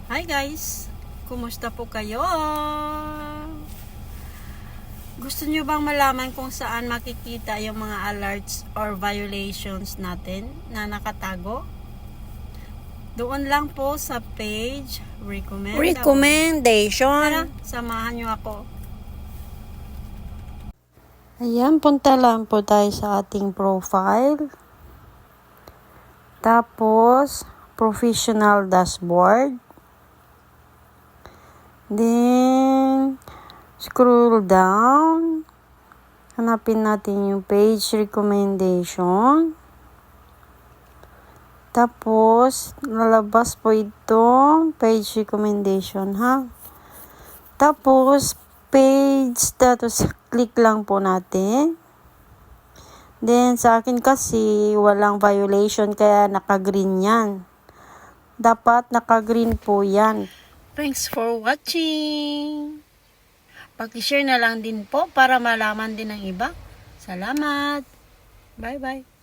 Hi guys! Kumusta po kayo? Gusto nyo bang malaman kung saan makikita yung mga alerts or violations natin na nakatago? Doon lang po sa page Recommendation. Tara, samahan nyo ako. Ayan, punta lang po tayo sa ating profile. Tapos, professional dashboard. Then, scroll down. Hanapin natin yung page recommendation. Tapos, lalabas po itong page recommendation, ha? Tapos, page status, click lang po natin. Then, sa akin kasi, walang violation, kaya naka-green yan. Dapat naka-green po yan. Thanks for watching. Paki-share na lang din po para malaman din ng iba. Salamat. Bye-bye.